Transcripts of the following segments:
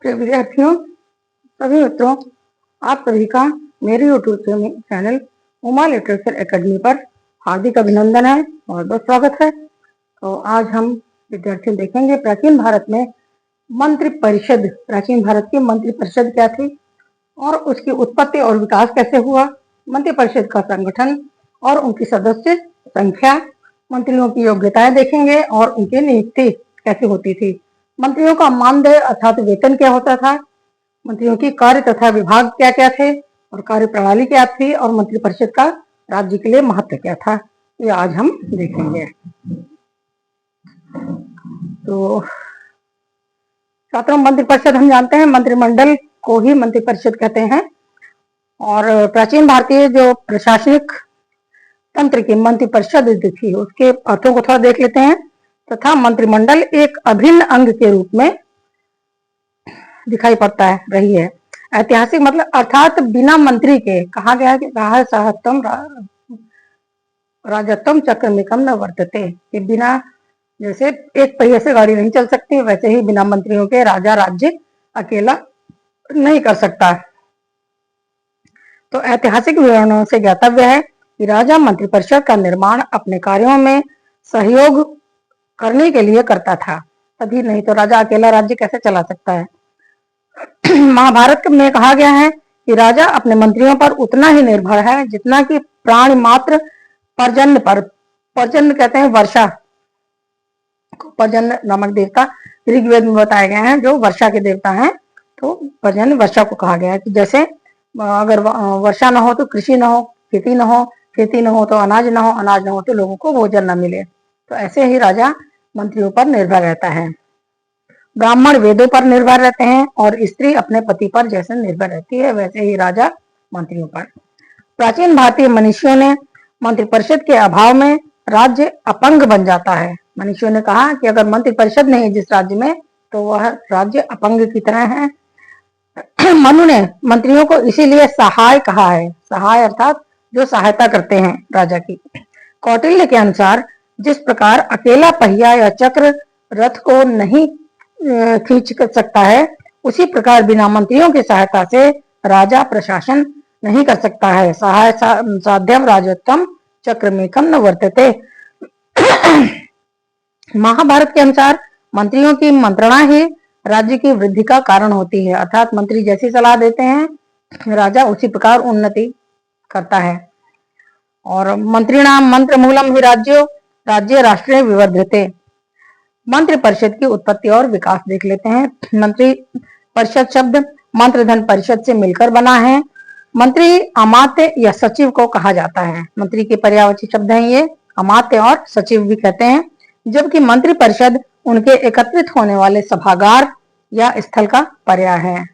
प्रिय विद्यार्थियों, सभी मित्रों, आप सभी का मेरे YouTube channel Uma literature academy पर हार्दिक अभिनंदन है और बहुत स्वागत है। तो आज हम विद्यार्थी देखेंगे प्राचीन भारत में मंत्रिपरिषद, प्राचीन भारत की मंत्रिपरिषद क्या थी और उसकी उत्पत्ति और विकास कैसे हुआ, मंत्रिपरिषद का संगठन और उनकी सदस्य संख्या, मंत्रियों की योग्यताएं देखेंगे और उनकी नियुक्ति कैसे होती थी, मंत्रियों का मानदेय अर्थात वेतन क्या होता था, मंत्रियों की कार्य तथा विभाग क्या क्या थे और कार्य प्रणाली क्या थी और मंत्रिपरिषद का राज्य के लिए महत्व क्या था, ये आज हम देखेंगे। तो छात्रों, मंत्रिपरिषद हम जानते हैं, मंत्रिमंडल को ही मंत्रिपरिषद कहते हैं और प्राचीन भारतीय जो प्रशासनिक तंत्र की मंत्रिपरिषद थी उसके अर्थों को थोड़ा देख लेते हैं। तथा मंत्रिमंडल एक अभिन्न अंग के रूप में दिखाई पड़ता है रही है। ऐतिहासिक मतलब अर्थात बिना मंत्री के कहा गया है कि कहा सहत्तम राजत्वम चक्रमिकम न वर्तते, कि बिना, जैसे एक पहिए से गाड़ी नहीं चल सकती वैसे ही बिना मंत्रियों के राजा राज्य अकेला नहीं कर सकता। तो ऐतिहासिक विवरणों से ज्ञातव्य है कि राजा मंत्रिपरिषद का निर्माण अपने कार्यों में सहयोग करने के लिए करता था, तभी, नहीं तो राजा अकेला राज्य कैसे चला सकता है। महाभारत में कहा गया है कि राजा अपने मंत्रियों पर उतना ही निर्भर है जितना कि प्राणी मात्र पर्जन्य पर, पर्जन्य कहते हैं वर्षा, पर्जन्य नामक देवता ऋग्वेद में बताए गए हैं जो वर्षा के देवता हैं। तो पर्जन्य वर्षा को कहा गया है कि जैसे अगर वर्षा न हो तो कृषि न हो, खेती न हो, खेती न हो तो अनाज न हो, अनाज न हो तो लोगों को भोजन न मिले। तो ऐसे ही राजा मंत्रियों पर निर्भर रहता है। ब्राह्मण वेदों पर निर्भर रहते हैं और स्त्री अपने पति पर जैसे निर्भर रहती है वैसे ही राजा मंत्रियों पर। प्राचीन भारतीय मनुष्यों ने मंत्रिपरिषद के अभाव में राज्य अपंग बन जाता है। मनुष्यों ने कहा कि अगर मंत्रिपरिषद नहीं जिस राज्य में तो वह राज्य अपंग की तरह है। मनु ने मंत्रियों को इसीलिए सहाय कहा है। सहाय अर्थात जो सहायता करते हैं राजा की। कौटिल्य के अनुसार जिस प्रकार अकेला पहिया या चक्र रथ को नहीं खींच सकता है, उसी प्रकार बिना मंत्रियों की सहायता से राजा प्रशासन नहीं कर सकता है। सहाय साध्यम राजत्वम चक्रमेकम न वर्तते। महाभारत के अनुसार मंत्रियों की मंत्रणा ही राज्य की वृद्धि का कारण होती है, अर्थात मंत्री जैसी सलाह देते हैं राजा उसी प्रकार उन्नति करता है। और मंत्रिणाम मंत्र मूलम ही राज्य राष्ट्रीय विवर्धते। मंत्रि परिषद की उत्पत्ति और विकास देख लेते हैं। मंत्री परिषद शब्द मंत्रधन परिषद से मिलकर बना है। मंत्री अमात्य या सचिव को कहा जाता है। मंत्री के पर्यायवाची शब्द हैं ये, अमात्य और सचिव भी कहते हैं, जबकि मंत्रि परिषद उनके एकत्रित होने वाले सभागार या स्थल का पर्याय है।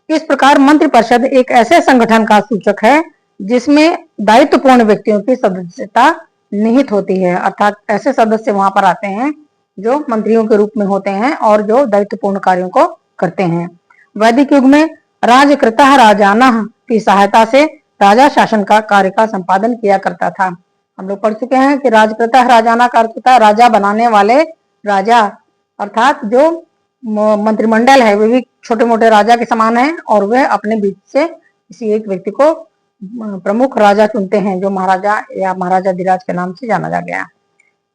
इस प्रकार मंत्रि परिषद एक ऐसे संगठन का सूचक है जिसमें दायित्वपूर्ण व्यक्तियों की सदस्यता निहित होती है, अर्थात ऐसे सदस्य वहां पर आते हैं जो मंत्रियों के रूप में होते हैं और जो दायित्वपूर्ण कार्यों को करते हैं। वैदिक युग में राजकृतः राजानः की सहायता से राजा शासन का कार्य का संपादन किया करता था। हम लोग पढ़ चुके हैं कि राजकृतः राजाना का अर्थ होता है राजा बनाने वाले राजा, अर्थात जो मंत्रिमंडल है वे भी छोटे मोटे राजा के समान है और वह अपने बीच से किसी एक व्यक्ति को प्रमुख राजा चुनते हैं जो महाराजा या महाराजाधिराज के नाम से जाना जा गया।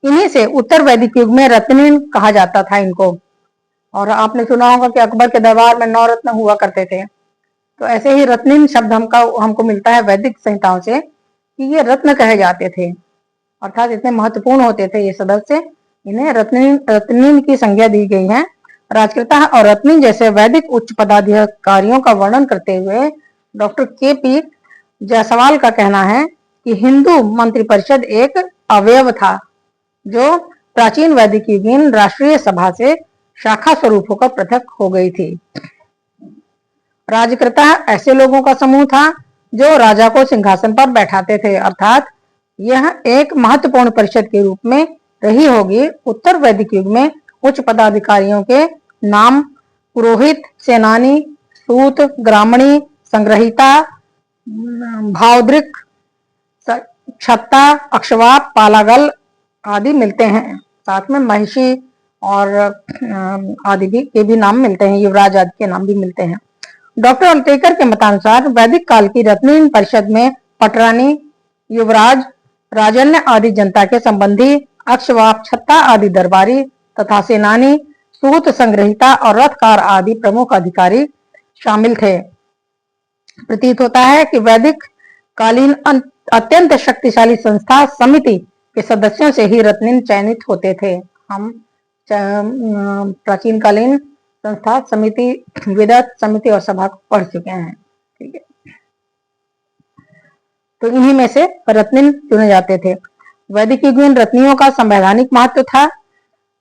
इन्हीं से उत्तर वैदिक युग में रत्नीन कहा जाता था इनको। और आपने सुना होगा कि अकबर के दरबार में 9 रत्न हुआ करते थे। तो ऐसे ही रत्नीन शब्द हमको मिलता है वैदिक संहिताओं से कि ये रत्न कहे जाते थे, अर्थात इतने महत्वपूर्ण होते थे ये सदस्य, इन्हें रत्नीन की संज्ञा दी गई है। राजकृतः और रत्नीन जैसे वैदिक उच्च पदाधिकारियों का वर्णन करते हुए डॉक्टर के.पी. जायसवाल का कहना है कि हिंदू मंत्रिपरिषद एक अवयव था जो प्राचीन वैदिक युगीन राष्ट्रीय सभा से शाखा स्वरूप होकर पृथक हो गई थी। राजकृता ऐसे लोगों का समूह था जो राजा को सिंहासन पर बैठाते थे, अर्थात यह एक महत्वपूर्ण परिषद के रूप में रही होगी। उत्तर वैदिक युग में उच्च पदाधिकारियों के नाम पुरोहित, सेनानी, सूत, ग्रामणी, संग्रहिता, भावदृक, छत्ता, अक्षवाप, पालागल आदि मिलते हैं। साथ में महिषी, और आदि भी के भी नाम मिलते हैं, युवराज आदि के नाम भी मिलते हैं। डॉक्टर अंतेकर के मतानुसार वैदिक काल की रत्नीन परिषद में पटरानी, युवराज, राजन्य आदि जनता के संबंधी, अक्षवाक, छत्ता आदि दरबारी तथा सेनानी, सूत संग्रहिता और रथकार आदि प्रमुख अधिकारी शामिल थे। प्रतीत होता है कि वैदिक कालीन अत्यंत शक्तिशाली संस्था समिति के सदस्यों से ही रत्निन चयनित होते थे। हम प्राचीन कालीन संस्था समिति, विदत समिति और सभा को पढ़ चुके हैं। ठीक है, तो इन्हीं में से रत्निन चुने जाते थे। वैदिक युग में रत्नियों का संवैधानिक महत्व था।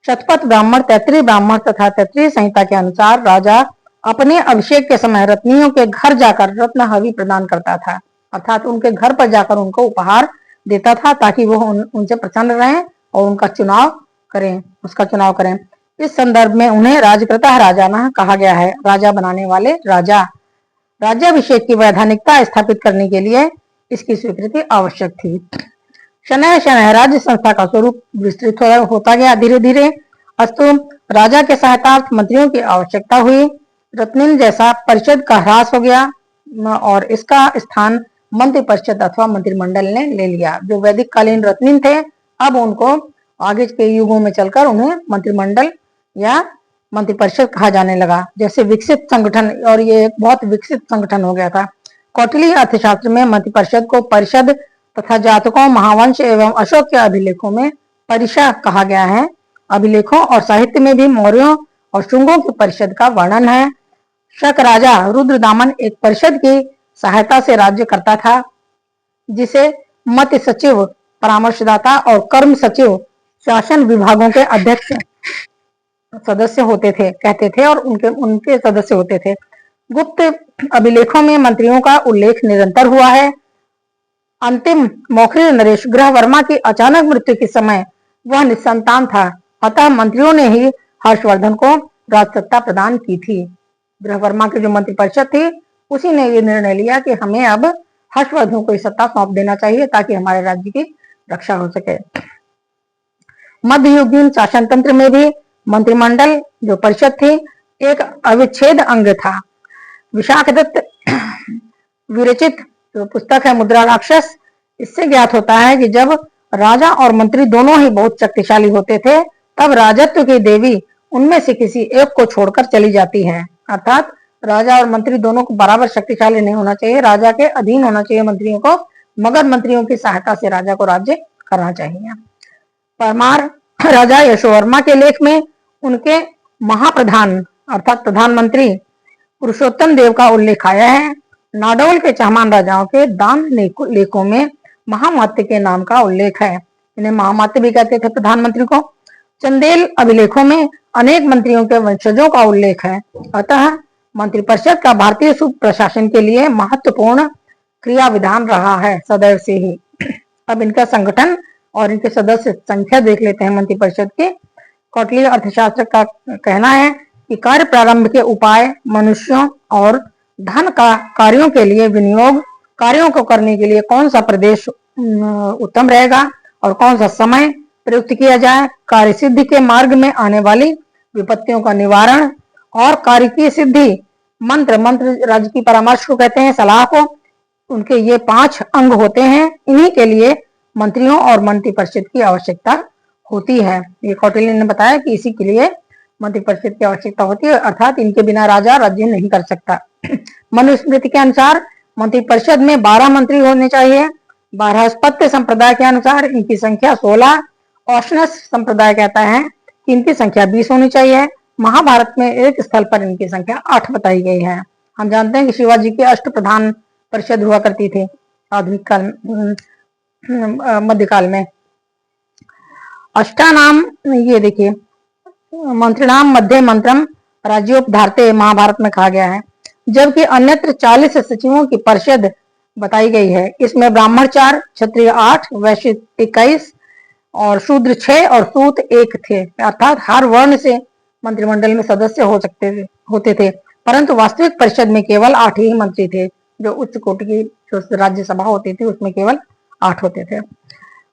शतपथ ब्राह्मण, तैत्रीय ब्राह्मण तथा तैत्रीय संहिता के अनुसार राजा अपने अभिषेक के समय रत्नियों के घर जाकर रत्न हवि प्रदान करता था, अर्थात उनके घर पर जाकर उनको उपहार देता था ताकि वो उनसे प्रसन्न रहें और उनका चुनाव करें, उसका चुनाव करें। इस संदर्भ में उन्हें राजकृतः राजानः कहा गया है, राजा बनाने वाले राजा। राज्याभिषेक की वैधानिकता स्थापित करने के लिए इसकी स्वीकृति आवश्यक थी। शनैः शनैः राज्य संस्था का स्वरूप विस्तृत होता गया धीरे धीरे। अस्तु राजा के सहायतार्थ मंत्रियों की आवश्यकता हुई। रत्निन जैसा परिषद का ह्रास हो गया और इसका स्थान मंत्री परिषद अथवा मंत्रिमंडल ने ले लिया। जो वैदिक कालीन रत्निन थे, अब उनको आगे के युगों में चलकर उन्हें मंत्रिमंडल या मंत्रिपरिषद कहा जाने लगा। जैसे विकसित संगठन, और ये एक बहुत विकसित संगठन हो गया था। कौटिल्य अर्थशास्त्र में मंत्रिपरिषद को परिषद तथा जातकों, महावंश एवं अशोक के अभिलेखों में परिषा कहा गया है। अभिलेखों और साहित्य में भी मौर्यों और शुंगों की परिषद का वर्णन है। शक राजा रुद्रदामन एक परिषद की सहायता से राज्य करता था, जिसे मत सचिव, परामर्शदाता और कर्म सचिव शासन विभागों के अध्यक्ष सदस्य होते थे कहते थे और उनके सदस्य होते थे। गुप्त अभिलेखों में मंत्रियों का उल्लेख निरंतर हुआ है। अंतिम मौखरी नरेश ग्रह वर्मा की अचानक मृत्यु के समय वह निसंतान था, अतः मंत्रियों ने ही हर्षवर्धन को राजसत्ता प्रदान की थी। ग्रह वर्मा की जो मंत्रिपरिषद थी, उसी ने ये निर्णय लिया कि हमें अब हर्षवर्धन को सत्ता सौंप देना चाहिए ताकि हमारे राज्य की रक्षा हो सके। मध्ययुगीन शासन तंत्र में भी मंत्रिमंडल जो परिषद थी एक अविच्छेद अंग था। विशाखदत्त विरचित जो पुस्तक है मुद्रा राक्षस, इससे ज्ञात होता है कि जब राजा और मंत्री दोनों ही बहुत शक्तिशाली होते थे, तब राजत्व की देवी उनमें से किसी एक को छोड़कर चली जाती है। अर्थात राजा और मंत्री दोनों को बराबर शक्तिशाली नहीं होना चाहिए, राजा के अधीन होना चाहिए मंत्रियों को, मगर मंत्रियों की सहायता से राजा को राज्य करना चाहिए। परमार राजा यशोवर्मा के लेख में उनके महाप्रधान अर्थात प्रधानमंत्री पुरुषोत्तम देव का उल्लेख आया है। नाडौल के चहमान राजाओं के दान लेखों में महामात्य के नाम का उल्लेख है। इन्हें महामात्य भी कहते थे प्रधानमंत्री को। चंदेल अभिलेखों में अनेक मंत्रियों के वंशजों का उल्लेख है। अतः मंत्रिपरिषद का भारतीय सुप्रशासन के लिए महत्वपूर्ण क्रिया विधान रहा है सदैव से ही। अब इनका संगठन और इनके सदस्य संख्या देख लेते हैं मंत्रिपरिषद की। कौटिल्य अर्थशास्त्र का कहना है कि कार्य प्रारंभ के उपाय, मनुष्यों और धन का कार्यों के लिए विनियोग, कार्यों को करने के लिए कौन सा प्रदेश उत्तम रहेगा और कौन सा समय प्रयुक्त किया जाए, कार्य सिद्धि के मार्ग में आने वाली विपत्तियों का निवारण और कार्य की सिद्धि, मंत्र राज्य की परामर्श को कहते हैं, सलाह को, उनके ये 5 अंग होते हैं। इन्हीं के लिए मंत्रियों और मंत्रिपरिषद की आवश्यकता होती है। ये कौटिल्य ने बताया कि इसी के लिए मंत्रिपरिषद की आवश्यकता होती है, अर्थात इनके बिना राजा राज्य नहीं कर सकता। मनुस्मृति के अनुसार मंत्रिपरिषद में 12 मंत्री होने चाहिए। बारहस्पत्य संप्रदाय के अनुसार इनकी संख्या 16, औशनस संप्रदाय कहता है कि इनकी संख्या 20 होनी चाहिए। महाभारत में एक स्थल पर इनकी संख्या 8 बताई गई है। हम जानते हैं कि शिवाजी की अष्टप्रधान परिषद हुआ करती थी आधुनिक काल मध्यकाल में। अष्टानाम, ये देखिए, मंत्रिणाम मध्ये मंत्रम राज्योपधारते महाभारत में कहा गया है, जबकि अन्यत्र 40 सचिवों की परिषद बताई गई है। इसमें ब्राह्मण 4, क्षत्रिय 8, वैश्य 21 और शूद्र 6 और सूत 1 थे। अर्थात हर वर्ण से मंत्रिमंडल में सदस्य होते थे, परंतु वास्तविक परिषद में केवल 8 ही मंत्री थे। जो उच्च कोटि की जो राज्यसभा होती थी उसमें केवल 8 होते थे।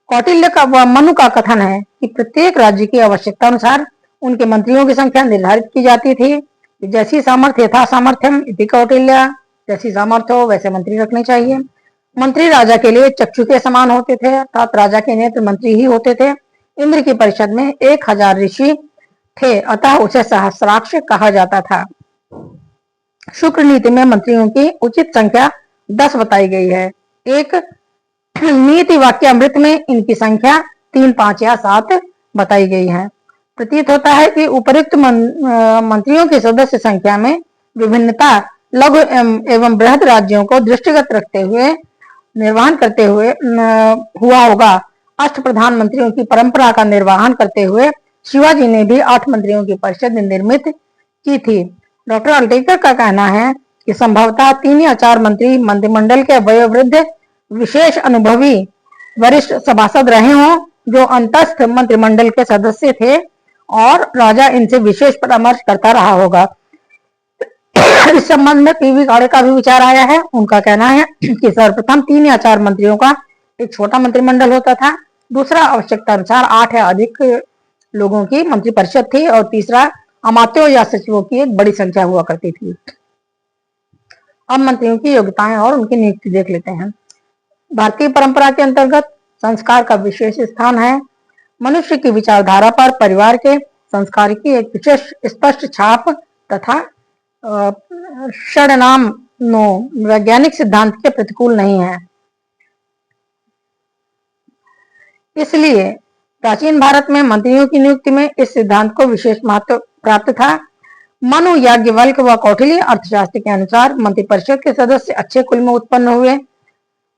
कौटिल्य का व मनु का कथन है कि प्रत्येक राज्य की आवश्यकता अनुसार उनके मंत्रियों की संख्या निर्धारित की जाती थी। जैसी सामर्थ्य यथा सामर्थ्यम इति कौटिल्य, जैसी सामर्थ्य हो वैसे मंत्री रखने चाहिए। मंत्री राजा के लिए चक्षु के समान होते थे, अर्थात राजा के नेत्र मंत्री ही होते थे। इंद्र की परिषद में 1000 ऋषि थे, अतः उसे सहस्राक्ष कहा जाता था। शुक्र नीति में मंत्रियों की उचित संख्या 10 बताई गई है। एक नीति वाक्य अमृत में इनकी संख्या 3, 5 या 7 बताई गई है। प्रतीत होता है कि उपयुक्त मंत्रियों की सदस्य संख्या में विभिन्नता लघु एवं बृहद राज्यों को दृष्टिगत रखते हुए निर्वहन करते हुए हुआ होगा। अष्ट प्रधानमंत्रियों की परंपरा का निर्वहन करते हुए शिवाजी ने भी 8 मंत्रियों की परिषद निर्मित की थी। डॉक्टर अल्टेकर का कहना है कि संभवतः 3 या 4 मंत्री मंत्रिमंडल के वयोवृद्ध विशेष अनुभवी वरिष्ठ सभासद रहे हों, जो अंतस्थ मंत्रिमंडल के सदस्य थे और राजा इनसे विशेष परामर्श करता रहा होगा। इस संबंध में पीवी गाड़े का भी विचार आया है। उनका कहना है कि सर्वप्रथम 3 या 4 मंत्रियों का एक छोटा मंत्रिमंडल होता था, दूसरा आवश्यकता अनुसार 8 या अधिक लोगों की मंत्रिपरिषद थी और तीसरा अमात्यों या सचिवों की एक बड़ी संख्या हुआ करती थी। अब मंत्रियों की योग्यताएं और उनकी नियुक्ति देख लेते हैं। भारतीय परंपरा के अंतर्गत संस्कार का विशेष स्थान है। मनुष्य की विचारधारा पर परिवार के संस्कार की एक विशेष स्पष्ट छाप तथा षडनाम वैज्ञानिक सिद्धांत के प्रतिकूल नहीं है। इसलिए प्राचीन भारत में मंत्रियों की नियुक्ति में इस सिद्धांत को विशेष महत्व प्राप्त था। मनु, याज्ञवल्क्य व कौटिल्य अर्थशास्त्र के अनुसार मंत्रिपरिषद के सदस्य अच्छे कुल में उत्पन्न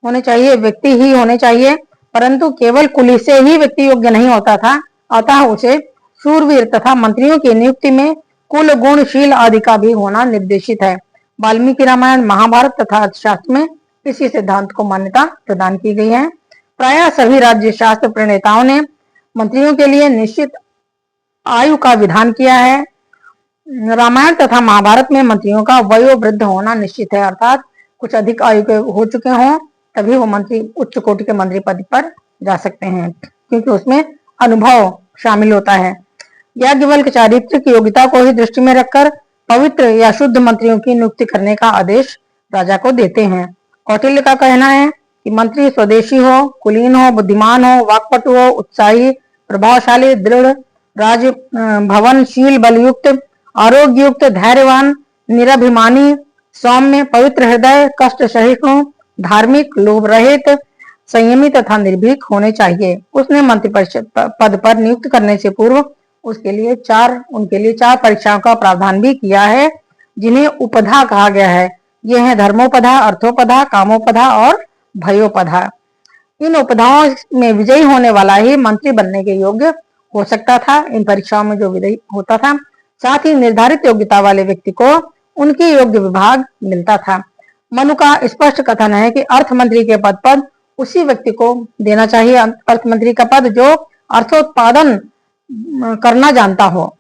होने चाहिए, व्यक्ति ही होने चाहिए, परंतु केवल कुली से ही व्यक्ति योग्य नहीं होता था, अतः उसे शूरवीर तथा मंत्रियों की नियुक्ति में कुल, गुण, शील आदि का भी होना निर्देशित है। वाल्मीकि रामायण, महाभारत तथा अर्थशास्त्र में इसी सिद्धांत को मान्यता प्रदान की गई है। प्रायः सभी राज्य शास्त्र प्रणेताओं ने मंत्रियों के लिए निश्चित आयु का विधान किया है। रामायण तथा महाभारत में मंत्रियों का वयोवृद्ध होना निश्चित है, अर्थात कुछ अधिक आयु के हो चुके हों तभी वो मंत्री उच्च कोटि के मंत्री पद पर जा सकते हैं, क्योंकि उसमें अनुभव शामिल होता है। याज्ञवल्क्य चारित्र की योग्यता को ही दृष्टि में रखकर पवित्र या शुद्ध मंत्रियों की नियुक्ति करने का आदेश राजा को देते हैं। कौटिल्य का कहना है कि मंत्री स्वदेशी हो, कुलीन हो, बुद्धिमान हो, वाक्पटु हो, उत्साही, प्रभावशाली, दृढ़, राज भवनशील, बलयुक्त, आरोग्ययुक्त, धैर्यवान, निराभिमानी, सौम्य, पवित्र हृदय, कष्ट सहिष्णु, धार्मिक, लोभ रहित, संयमी तथा निर्भीक होने चाहिए। उसने मंत्रिपरिषद पद पर नियुक्त करने से पूर्व उनके लिए चार परीक्षाओं का प्रावधान भी किया है, जिन्हें उपधा कहा गया है। ये हैं धर्मोपधा, अर्थोपधा, कामोपधा और भयोपधा। इन उपधाओं में विजयी होने वाला ही मंत्री बनने के योग्य हो सकता था। इन परीक्षाओं में जो विजयी होता था, साथ ही निर्धारित योग्यता वाले व्यक्ति को उनके योग्य विभाग मिलता था। मनु का स्पष्ट कथन है कि अर्थ मंत्री के पद पर उसी व्यक्ति को देना चाहिए, अर्थ मंत्री का पद जो अर्थोत्पादन करना जानता हो।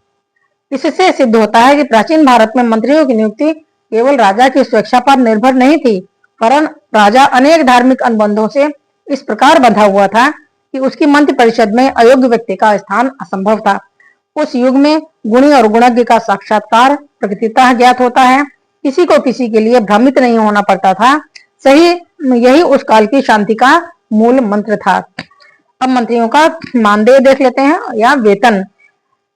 इससे सिद्ध होता है कि प्राचीन भारत में मंत्रियों की नियुक्ति केवल राजा की स्वेच्छा पर निर्भर नहीं थी, वरन राजा अनेक धार्मिक अनुबंधों से इस प्रकार बंधा हुआ था कि उसकी मंत्री परिषद में अयोग्य व्यक्ति का स्थान असंभव था। उस युग में गुणी और गुणज्ञ का साक्षात्कार प्रकृतितः ज्ञात होता है, किसी को किसी के लिए भ्रमित नहीं होना पड़ता था। यही उस काल की शांति का मूल मंत्र था। अब मंत्रियों का मानदेय देख लेते हैं या वेतन।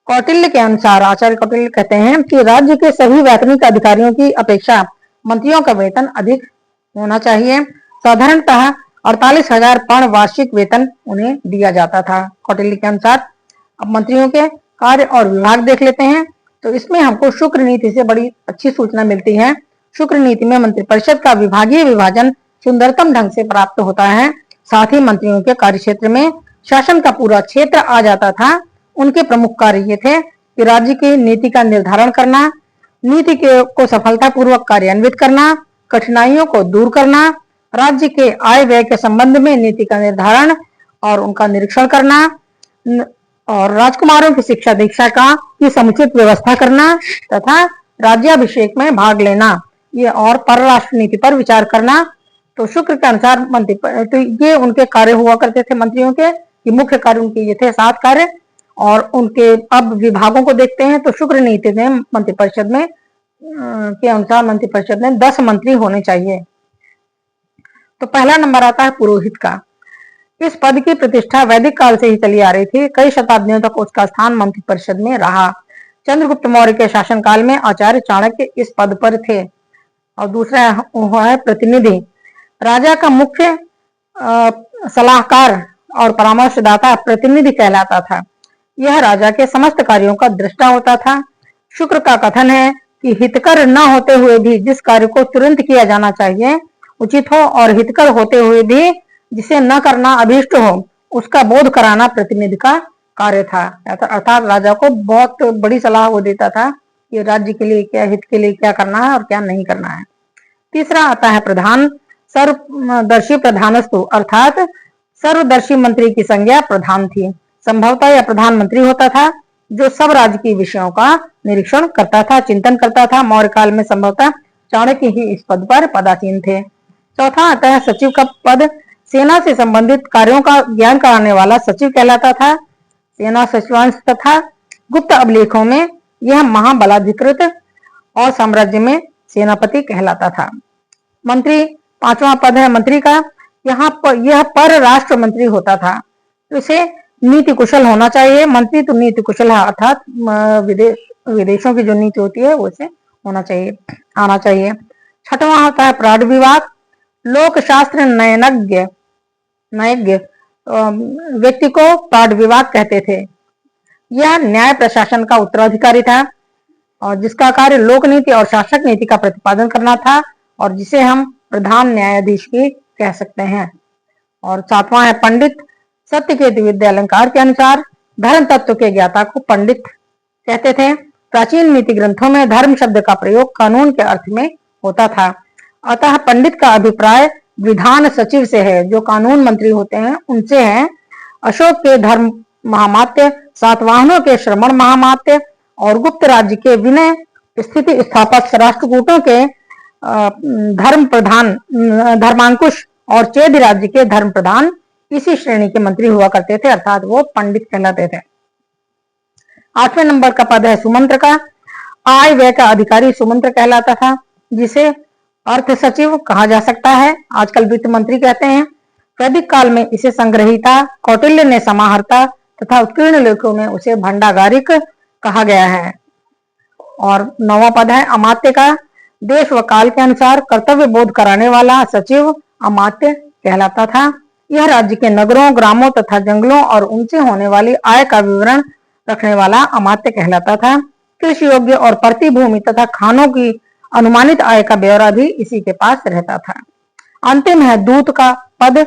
कौटिल्य के अनुसार, आचार्य कौटिल्य कहते हैं कि राज्य के सभी वैतनिक अधिकारियों की अपेक्षा मंत्रियों का वेतन अधिक होना चाहिए। साधारणतः 48,000 पण वार्षिक वेतन उन्हें दिया जाता था, कौटिल्य के अनुसार। अब मंत्रियों के कार्य और विभाग देख लेते हैं, तो इसमें हमको शुक्र नीति से बड़ी अच्छी सूचना मिलती है। शुक्र नीति में मंत्रिपरिषद का विभागीय विभाजन सुंदरतम ढंग से प्राप्त होता है। साथ ही मंत्रियों के कार्य क्षेत्र में शासन का पूरा क्षेत्र आ जाता था। उनके प्रमुख कार्य ये थे कि राज्य की नीति का निर्धारण करना, नीति को सफलतापूर्वक कार्यान्वित करना, कठिनाइयों को दूर करना, राज्य के आय व्यय के संबंध में नीति का निर्धारण और उनका निरीक्षण करना, और राजकुमारों की शिक्षा दीक्षा की समुचित व्यवस्था करना तथा राज्याभिषेक में भाग लेना, ये और परराष्ट्र नीति पर विचार करना। तो शुक्र के अनुसार तो ये उनके कार्य हुआ करते थे मंत्रियों के। ये मुख्य कार्य उनके ये थे 7 कार्य। और उनके अब विभागों को देखते हैं तो शुक्र नीति में मंत्रिपरिषद में के अनुसार मंत्रिपरिषद में 10 मंत्री होने चाहिए। तो पहला नंबर आता है पुरोहित का। इस पद की प्रतिष्ठा वैदिक काल से ही चली आ रही थी, कई शताब्दियों तक उसका स्थान मंत्रिपरिषद में रहा। चंद्रगुप्त मौर्य के शासनकाल में आचार्य चाणक्य इस पद पर थे। और दूसरा है प्रतिनिधि। राजा का मुख्य सलाहकार और परामर्शदाता प्रतिनिधि कहलाता था। यह राजा के समस्त कार्यों का दृष्टा होता था। शुक्र का कथन है कि हितकर न होते हुए भी जिस कार्य को तुरंत किया जाना चाहिए उचित हो, और हितकर होते हुए भी जिसे न करना अभीष्ट हो उसका बोध कराना प्रतिनिधि का कार्य था। अर्थात राजा को बहुत बड़ी सलाह वो देता था कि राज्य के लिए क्या, हित के लिए क्या करना है और क्या नहीं करना है। तीसरा आता है प्रधान। सर्वदर्शी प्रधानस्तु, अर्थात सर्वदर्शी मंत्री की संज्ञा प्रधान थी। संभवतः यह प्रधानमंत्री होता था जो सब राजकीय विषयों का निरीक्षण करता था, चिंतन करता था। मौर्य काल में संभवतः चाणक्य ही इस पद पर पदासीन थे। चौथा आता है सचिव का पद। सेना से संबंधित कार्यों का ज्ञान कराने वाला सचिव कहलाता था। सेना सचिवांश तथा गुप्त अभिलेखों में यह महाबलाधिकृत और साम्राज्य में सेनापति कहलाता था। मंत्री, पांचवा पद है मंत्री का। यहाँ पर यह पर राष्ट्र मंत्री होता था, तो इसे नीति कुशल होना चाहिए। मंत्री तो नीति कुशल है, अर्थात विदेशों की जो नीति होती है उसे होना चाहिए, आना चाहिए। छठवां होता है प्राण विभाग। लोक शास्त्र नयज्ञ व्यक्ति को प्राण विभाग कहते थे। यह न्याय प्रशासन का उत्तराधिकारी था और जिसका कार्य लोक नीति और शासक नीति का प्रतिपादन करना था, और जिसे हम प्रधान न्यायाधीश भी कह सकते हैं। और सातवां है पंडित। सत्यकेतु विद्यालंकार के अनुसार धर्म तत्व के ज्ञाता को पंडित कहते थे। प्राचीन नीति ग्रंथों में धर्म शब्द का प्रयोग कानून के अर्थ में होता था। अतः पंडित का अभिप्राय विधान सचिव से है, जो कानून मंत्री होते हैं उनसे है। अशोक के धर्म महामात्य, सातवाहनों के श्रमण महामात्य और गुप्त राज्य के विनय स्थिति स्थापक राष्ट्रकूटों के धर्म प्रधान धर्मांकुश और चेद राज्य के धर्म प्रधान इसी श्रेणी के मंत्री हुआ करते थे, अर्थात वो पंडित कहलाते थे। 8वें नंबर का पद है सुमंत्र का। आय व्यय का अधिकारी सुमंत्र कहलाता था, जिसे अर्थ सचिव कहा जा सकता है, आजकल वित्त मंत्री कहते हैं। वैदिक काल में इसे संग्रहिता, कौटिल्य ने समाहर्ता तथा उत्कीर्ण लेखों में उसे भंडागारिक कहा गया है। और 9वां पद है अमात्य का। देश व काल के अनुसार कर्तव्य बोध कराने वाला सचिव अमात्य कहलाता था। यह राज्य के नगरों, ग्रामों तथा जंगलों और उनसे होने वाली आय का विवरण रखने वाला अमात्य कहलाता था। कृषि योग्य और प्रति भूमि तथा खानों की अनुमानित आय का ब्यौरा भी इसी के पास रहता था। अंतिम है दूत का पद,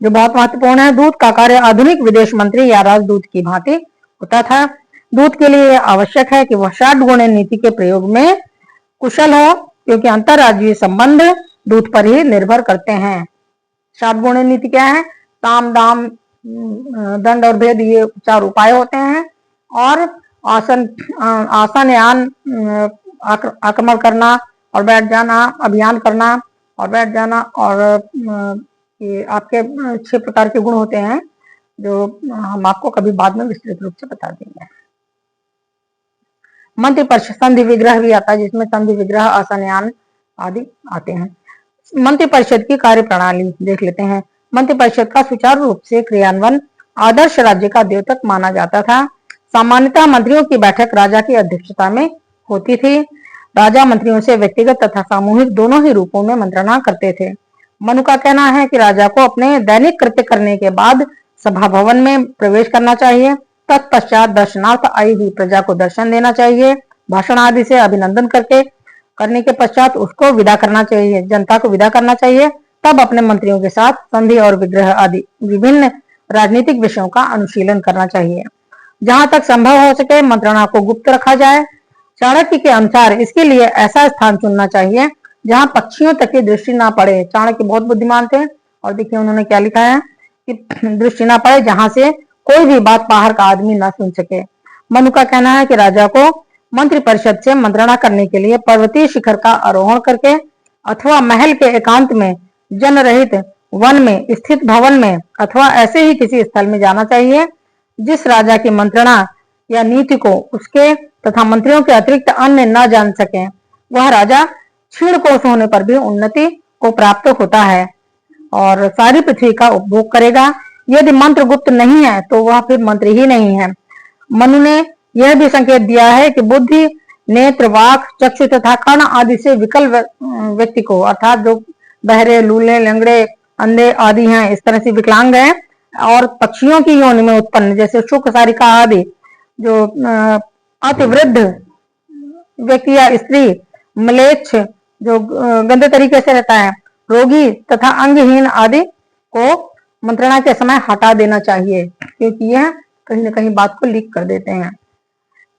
जो बहुत महत्वपूर्ण है। दूत का कार्य आधुनिक विदेश मंत्री या राजदूत की भांति होता था। दूत के लिए आवश्यक है कि वह षड्गुण्य नीति के प्रयोग में कुशल हो, क्योंकि अंतरराज्यीय संबंध दूत पर ही निर्भर करते हैं। षड्गुण्य नीति क्या है? साम, दाम, दंड और भेद, ये 4 उपाय होते हैं। और आसन यान, आक्रमण करना और बैठ जाना, अभियान करना और बैठ जाना, और ये आपके 6 प्रकार के गुण होते हैं, जो हम आपको कभी बाद में विस्तृत रूप से बता देंगे। मंत्रिपरिषद संधि विग्रह भी आता है, जिसमें संधि विग्रह, आसन यान आदि आते हैं। मंत्रिपरिषद की कार्य प्रणाली देख लेते हैं। मंत्रिपरिषद का सुचारू रूप से क्रियान्वयन आदर्श राज्य का द्योतक माना जाता था। सामान्यतः मंत्रियों की बैठक राजा की अध्यक्षता में होती थी। राजा मंत्रियों से व्यक्तिगत तथा सामूहिक दोनों ही रूपों में मंत्रणा करते थे। मनु का कहना है कि राजा को अपने दैनिक कृत्य करने के बाद सभा भवन में प्रवेश करना चाहिए। तत्पश्चात दर्शनार्थ आई हुई प्रजा को दर्शन देना चाहिए। भाषण आदि से अभिनंदन करने के पश्चात उसको विदा करना चाहिए, जनता को विदा करना चाहिए। तब अपने मंत्रियों के साथ संधि और विग्रह आदि विभिन्न राजनीतिक विषयों का अनुशीलन करना चाहिए। जहां तक संभव हो सके मंत्रणा को गुप्त रखा जाए। चाणक्य के अनुसार इसके लिए ऐसा स्थान चुनना चाहिए जहां पक्षियों तक की दृष्टि ना पड़े। चाणक्य बहुत बुद्धिमान थे, और देखिए उन्होंने क्या लिखा है कि दृष्टि ना पड़े, जहां से कोई भी बात बाहर का आदमी ना सुन सके। मनु का कहना है कि राजा को मंत्रिपरिषद से मंत्रणा करने के लिए पर्वतीय शिखर का आरोहण करके अथवा महल के एकांत में जन रहित वन में स्थित भवन में अथवा ऐसे ही किसी स्थल में जाना चाहिए जिस राजा की मंत्रणा या नीति को उसके तथा मंत्रियों के अतिरिक्त अन्य न जान सके, वह राजा क्षीण कोष होने पर भी उन्नति को प्राप्त होता है और सारी पृथ्वी का उपभोग करेगा। यदि मंत्र गुप्त नहीं है तो वह फिर मंत्र ही नहीं है। मनु ने यह भी संकेत दिया है कि बुद्धि, नेत्र, वाक, चक्षु तथा कर्ण आदि से विकल व्यक्ति को, अर्थात जो बहरे, लूले, लंगड़े, अंधे आदि हैं, इस तरह से विकलांग हैं और पक्षियों की योनि में उत्पन्न जैसे शुक, सारिका आदि, जो अतिवृद्ध व्यक्ति या स्त्री, मलेच्छ जो गंदे तरीके से रहता है, रोगी तथा अंगहीन आदि को मंत्रणा के समय हटा देना चाहिए, क्योंकि यह कहीं न कहीं बात को लीक कर देते हैं।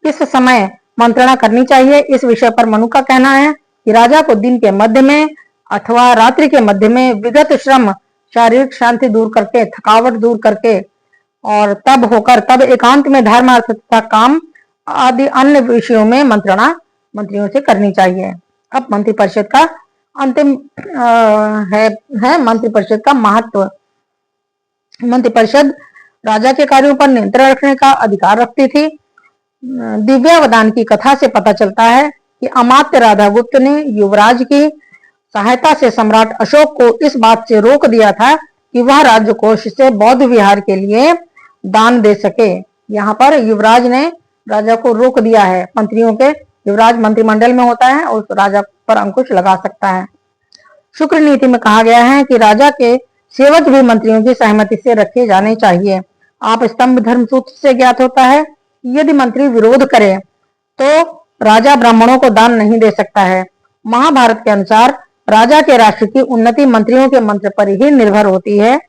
किस समय मंत्रणा करनी चाहिए, इस विषय पर मनु का कहना है कि राजा को दिन के मध्य में अथवा रात्रि के मध्य में विगत श्रम, शारीरिक शांति दूर करके, थकावट दूर करके और तब एकांत में धर्मार्थ तथा काम आदि अन्य विषयों में मंत्रणा मंत्रियों से करनी चाहिए। अब मंत्रिपरिषद का अंतिम है मंत्रिपरिषद का महत्व। मंत्रिपरिषद राजा के कार्यों पर नियंत्रण रखने का अधिकार रखती थी। दिव्यावदान की कथा से पता चलता है कि अमात्य राधागुप्त ने युवराज की सहायता से सम्राट अशोक को इस बात से रोक दिया था कि वह राज्य कोष से बौद्ध विहार के लिए दान दे सके। यहाँ पर युवराज ने राजा को रोक दिया है। मंत्रियों के, युवराज मंत्रिमंडल में होता है और राजा पर अंकुश लगा सकता है। शुक्र नीति में कहा गया है कि राजा के सेवक भी मंत्रियों की सहमति से रखे जाने चाहिए। आप स्तंभ धर्म सूत्र से ज्ञात होता है कि यदि मंत्री विरोध करे तो राजा ब्राह्मणों को दान नहीं दे सकता है। महाभारत के अनुसार राजा के राष्ट्र की उन्नति मंत्रियों के मंत्र पर ही निर्भर होती है।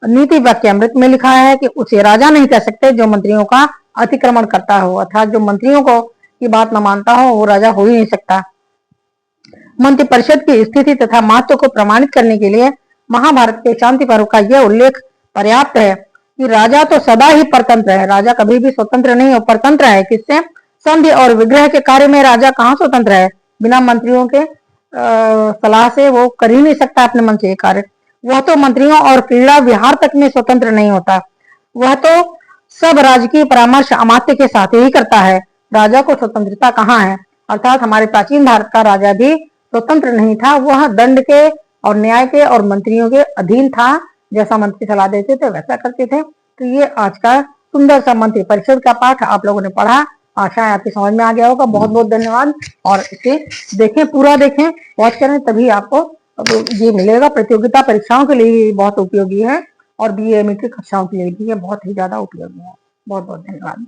नीति वाक्यामृत में लिखा है कि उसे राजा नहीं कह सकते जो मंत्रियों का अतिक्रमण करता हो, अर्थात जो मंत्रियों को की बात न मानता हो वो राजा हो ही नहीं सकता। मंत्रिपरिषद की स्थिति तथा महत्व को प्रमाणित करने के लिए महाभारत के शांति पर्व का यह उल्लेख पर्याप्त है कि राजा तो सदा ही परतंत्र है। राजा कभी भी स्वतंत्र नहीं और परतंत्र है। किससे? संधि और विग्रह के कार्य में राजा कहाँ स्वतंत्र है? बिना मंत्रियों के सलाह से वो कर ही नहीं सकता अपने मन से कार्य। वह तो मंत्रियों और क्रीड़ा विहार तक में स्वतंत्र नहीं होता। वह तो सब राजकीय परामर्श अमात्य के साथ ही करता है। राजा को स्वतंत्रता कहाँ है? अर्थात हमारे प्राचीन भारत का राजा भी स्वतंत्र नहीं था। वह दंड के और न्याय के और मंत्रियों के अधीन था। जैसा मंत्री सलाह देते थे वैसा करते थे। तो ये आज का सुंदर सा मंत्री परिषद का पाठ आप लोगों ने पढ़ा। आशा है आपकी समझ में आ गया होगा। बहुत बहुत धन्यवाद। और इसे देखें, पूरा देखें, वॉच करें, तभी आपको ये मिलेगा। प्रतियोगिता परीक्षाओं के लिए बहुत उपयोगी है और BA की कक्षाओं के लिए भी ये बहुत ही ज्यादा उपयोगी है। बहुत बहुत धन्यवाद।